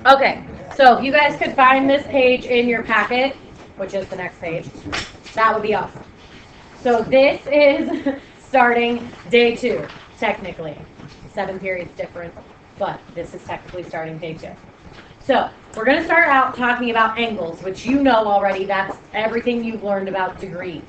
Okay, so if you guys could find this page in your packet, which is the next page, that would be awesome. So this is starting day 2, technically. 7 periods different, but this is technically starting day 2. So we're going to start out talking about angles, which you know already. That's everything you've learned about degrees.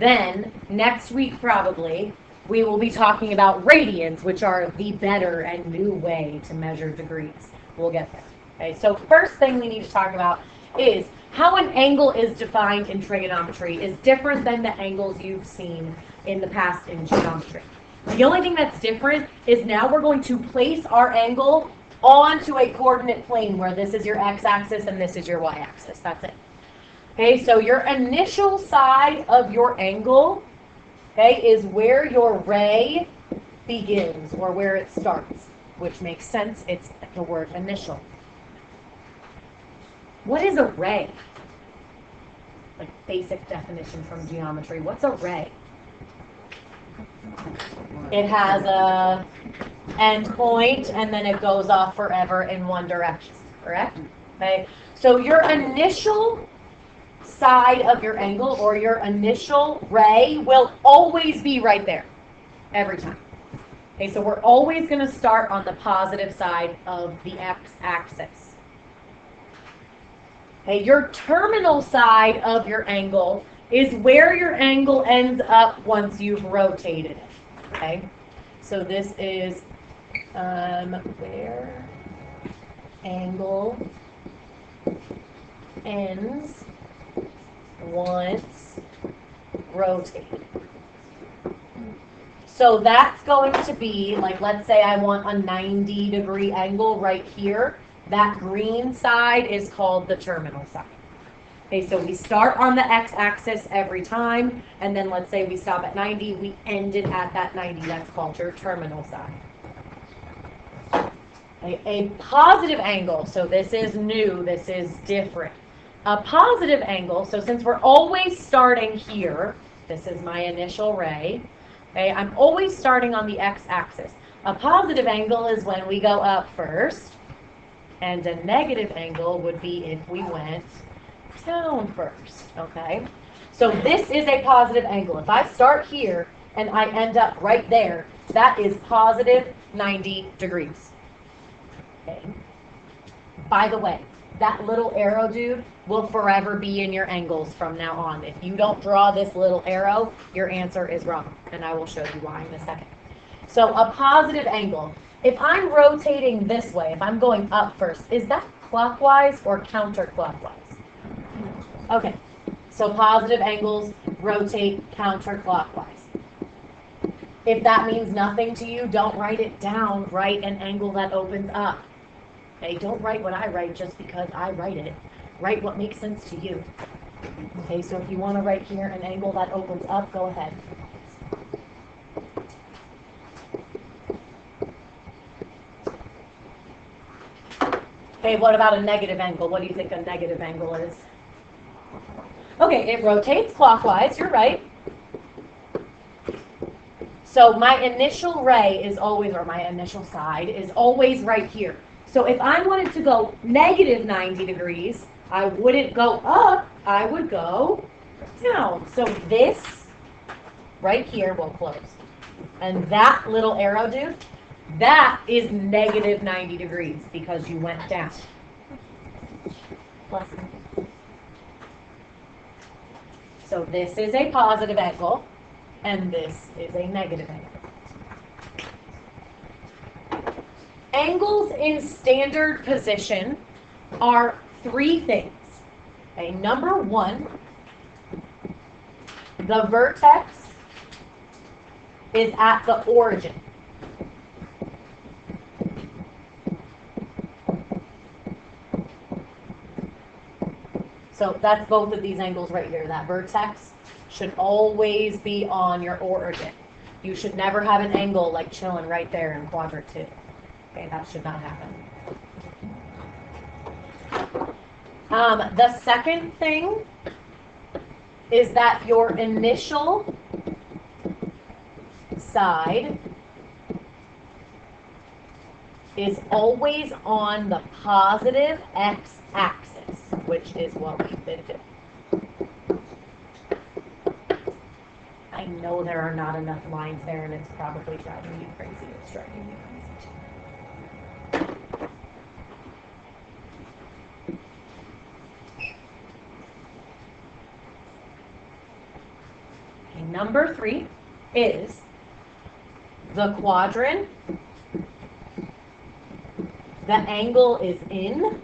Then, next week probably, we will be talking about radians, which are the better and new way to measure degrees. We'll get there. Okay, so first thing we need to talk about is how an angle is defined in trigonometry is different than the angles you've seen in the past in geometry. The only thing that's different is now we're going to place our angle onto a coordinate plane where this is your x-axis and this is your y-axis. That's it. Okay, so your initial side of your angle, okay, is where your ray begins or where it starts, which makes sense. It's the word initial. What is a ray? Like basic definition from geometry. What's a ray? It has a end point and then it goes off forever in one direction, correct? Okay. So your initial side of your angle or your initial ray will always be right there every time. Okay, so we're always going to start on the positive side of the x-axis. Okay, your terminal side of your angle is where your angle ends up once you've rotated it. Okay, so this is where angle ends once rotated. So that's going to be, like, let's say I want a 90-degree angle right here. That green side is called the terminal side. Okay, so we start on the x-axis every time, and then let's say we stop at 90, we end it at that 90. That's called your terminal side. Okay, a positive angle, so this is new, this is different. A positive angle, so since we're always starting here, this is my initial ray, okay, I'm always starting on the x-axis. A positive angle is when we go up first, and a negative angle would be if we went down first, okay? So this is a positive angle. If I start here and I end up right there, that is positive 90 degrees. Okay. By the way, that little arrow, dude, will forever be in your angles from now on. If you don't draw this little arrow, your answer is wrong, and I will show you why in a second. So a positive angle. If I'm rotating this way, if I'm going up first, is that clockwise or counterclockwise? Okay, so positive angles rotate counterclockwise. If that means nothing to you, don't write it down. Write an angle that opens up. Okay, don't write what I write just because I write it. Write what makes sense to you. Okay, so if you want to write here an angle that opens up, go ahead. Okay, what about a negative angle? What do you think a negative angle is? Okay, it rotates clockwise, you're right. So my initial ray is always, or my initial side, is always right here. So if I wanted to go negative 90 degrees, I wouldn't go up, I would go down. So this right here will close. And that little arrow, dude, that is negative 90 degrees because you went down. So this is a positive angle, and this is a negative angle. Angles in standard position are 3 things. Okay, number 1, the vertex is at the origin. So that's both of these angles right here. That vertex should always be on your origin. You should never have an angle like chilling right there in quadrant 2. Okay, that should not happen. The second thing is that your initial side is always on the positive x-axis, which is what we've been doing. I know there are not enough lines there, and it's probably driving you crazy. It's driving you crazy. Okay, number 3 is the quadrant. The angle is in.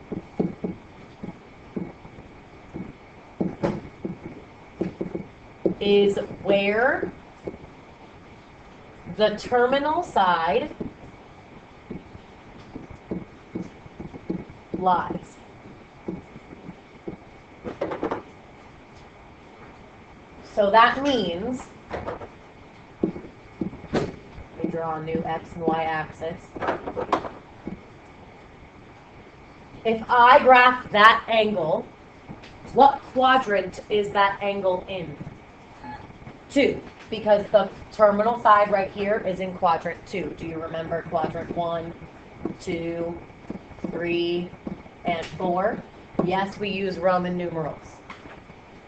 Is where the terminal side lies. So that means, let me draw a new x and y axis. If I graph that angle, what quadrant is that angle in? 2, because the terminal side right here is in quadrant 2. Do you remember quadrant 1, 2, 3, and 4? Yes, we use Roman numerals.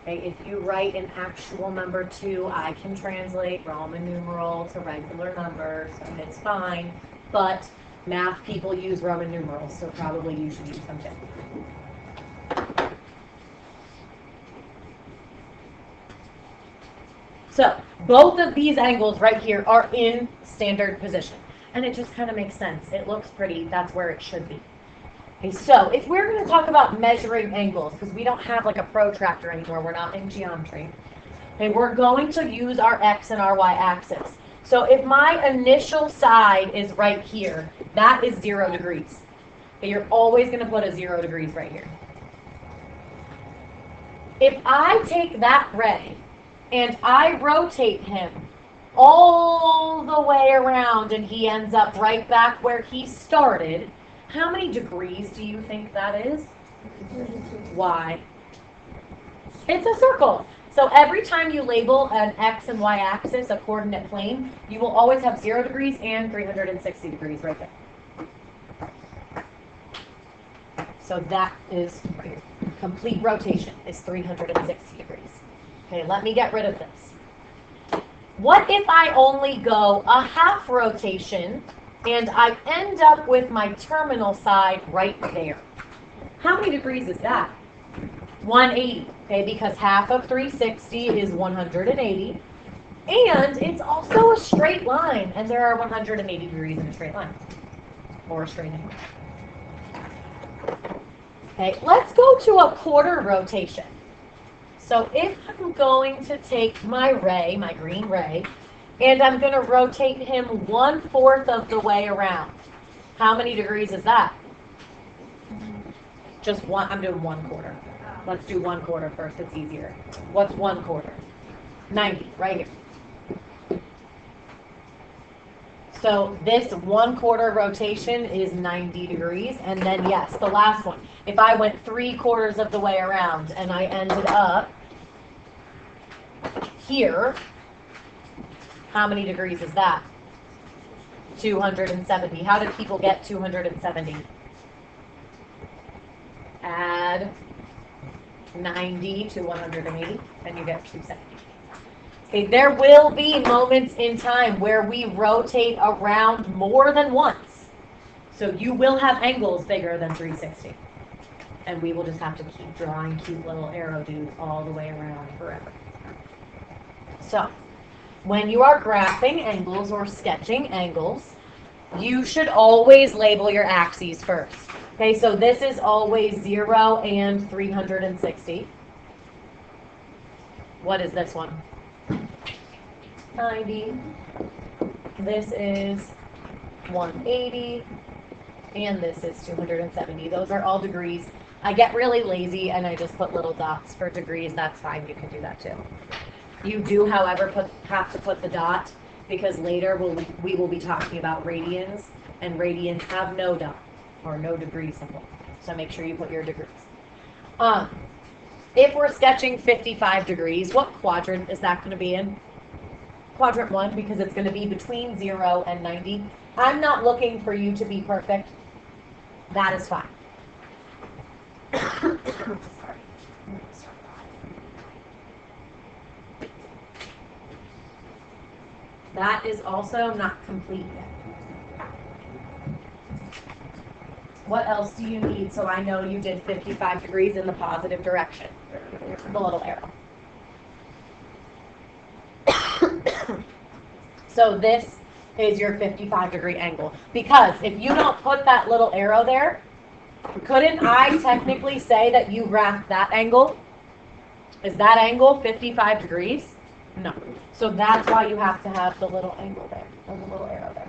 Okay, if you write an actual number 2, I can translate Roman numeral to regular numbers, and it's fine. But math people use Roman numerals, so probably you should use them too. So both of these angles right here are in standard position. And it just kind of makes sense. It looks pretty. That's where it should be. Okay, so if we're going to talk about measuring angles, because we don't have like a protractor anymore, we're not in geometry, okay, we're going to use our x and our y axis. So if my initial side is right here, that is 0 degrees. Okay, you're always going to put a 0 degrees right here. If I take that ray and I rotate him all the way around and he ends up right back where he started, how many degrees do you think that is? Why? It's a circle. So every time you label an x and y axis a coordinate plane, you will always have 0 degrees and 360 degrees right there. So that is complete rotation is 360 degrees. Okay, let me get rid of this. What if I only go a half rotation and I end up with my terminal side right there? How many degrees is that? 180, okay, because half of 360 is 180. And it's also a straight line, and there are 180 degrees in a straight line, or a straight angle. Okay, let's go to a quarter rotation. So if I'm going to take my ray, my green ray, and I'm going to rotate him 1/4 of the way around, how many degrees is that? Just one. I'm doing 1/4. Let's do 1/4 first. It's easier. What's 1/4? 90, right here. So this 1/4 rotation is 90 degrees. And then, yes, the last one. If I went 3/4 of the way around and I ended up here, how many degrees is that? 270. How did people get 270? Add 90 to 180, and you get 270. Okay, there will be moments in time where we rotate around more than once. So you will have angles bigger than 360. And we will just have to keep drawing cute little arrow dudes all the way around forever. So, when you are graphing angles or sketching angles, you should always label your axes first. Okay, so this is always 0 and 360. What is this one? 90. This is 180. And this is 270. Those are all degrees. I get really lazy and I just put little dots for degrees. That's fine. You can do that too. You do, however, have to put the dot because later we will be talking about radians, and radians have no dot or no degree symbol. So make sure you put your degrees. If we're sketching 55 degrees, what quadrant is that going to be in? quadrant 1 because it's going to be between 0 and 90. I'm not looking for you to be perfect. That is fine. That is also not complete yet. What else do you need so I know you did 55 degrees in the positive direction? The little arrow. So this is your 55-degree angle. Because if you don't put that little arrow there, couldn't I technically say that you graphed that angle? Is that angle 55 degrees? No. So that's why you have to have the little angle there, or the little arrow there.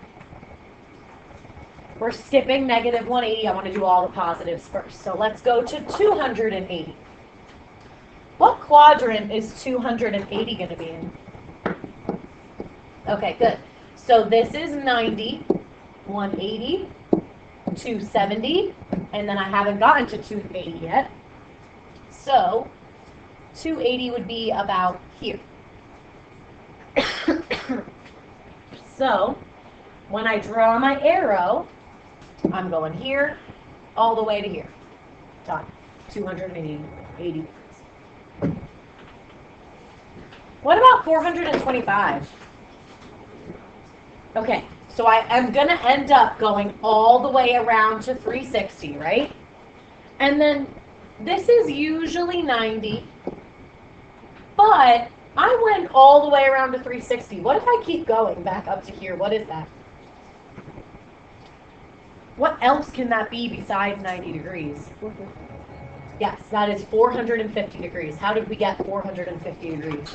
We're skipping negative 180. I want to do all the positives first. So let's go to 280. What quadrant is 280 going to be in? Okay, good. So this is 90, 180, 270, and then I haven't gotten to 280 yet. So 280 would be about here. So when I draw my arrow, I'm going here all the way to here. Done. 280 degrees. What about 425? Okay, so I am going to end up going all the way around to 360, right? And then this is usually 90, but I went all the way around to 360. What if I keep going back up to here? What is that? What else can that be besides 90 degrees? Yes, that is 450 degrees. How did we get 450 degrees?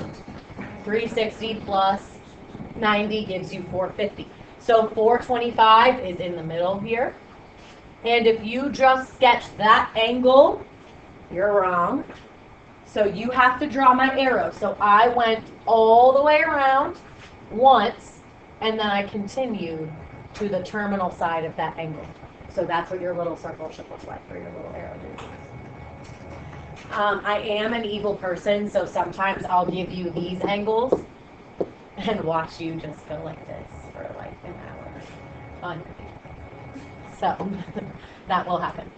360 plus 90 gives you 450. So 425 is in the middle here. And if you just sketch that angle, you're wrong. So you have to draw my arrow. So I went all the way around once, and then I continued to the terminal side of that angle. So that's what your little circle should look like, or your little arrow. I am an evil person, so sometimes I'll give you these angles and watch you just go like this for like an hour. So that will happen.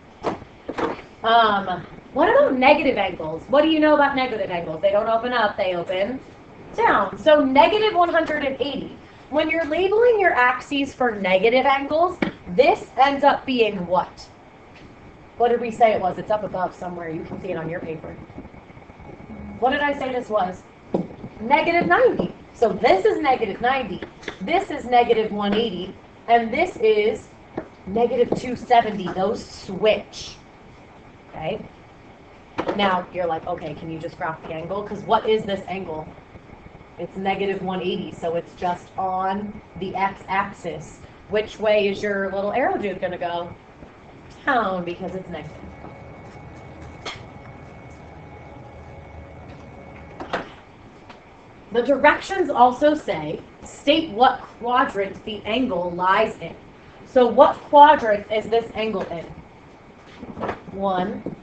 What about negative angles? What do you know about negative angles? They don't open up, they open down. So negative 180. When you're labeling your axes for negative angles, this ends up being what? What did we say it was? It's up above somewhere. You can see it on your paper. What did I say this was? Negative 90. So this is negative 90. This is negative 180. And this is negative 270. Those switch. Okay? Now, you're like, okay, can you just graph the angle? Because what is this angle? It's negative 180, so it's just on the x-axis. Which way is your little arrow dude going to go? Down, because it's negative. The directions also say, state what quadrant the angle lies in. So what quadrant is this angle in? 1.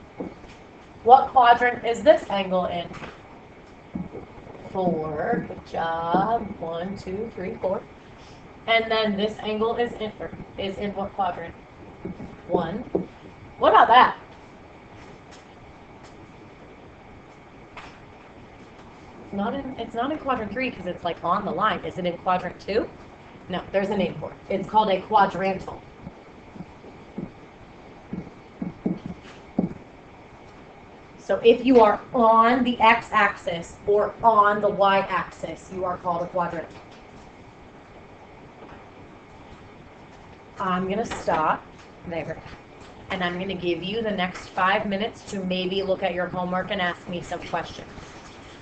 What quadrant is this angle in? 4. Good job. 1, 2, 3, 4. And then this angle is in what quadrant? 1. What about that? It's not in quadrant 3 because it's like on the line. Is it in quadrant 2? No, there's a name for it. It's called a quadrantal. So if you are on the x-axis or on the y-axis, you are called a quadrant. I'm going to stop there. And I'm going to give you the next 5 minutes to maybe look at your homework and ask me some questions.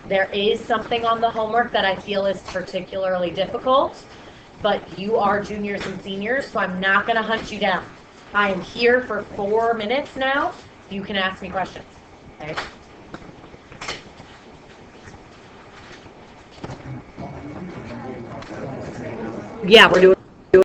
There is something on the homework that I feel is particularly difficult, but you are juniors and seniors, so I'm not going to hunt you down. I am here for 4 minutes now. You can ask me questions. Okay. Yeah, we're doing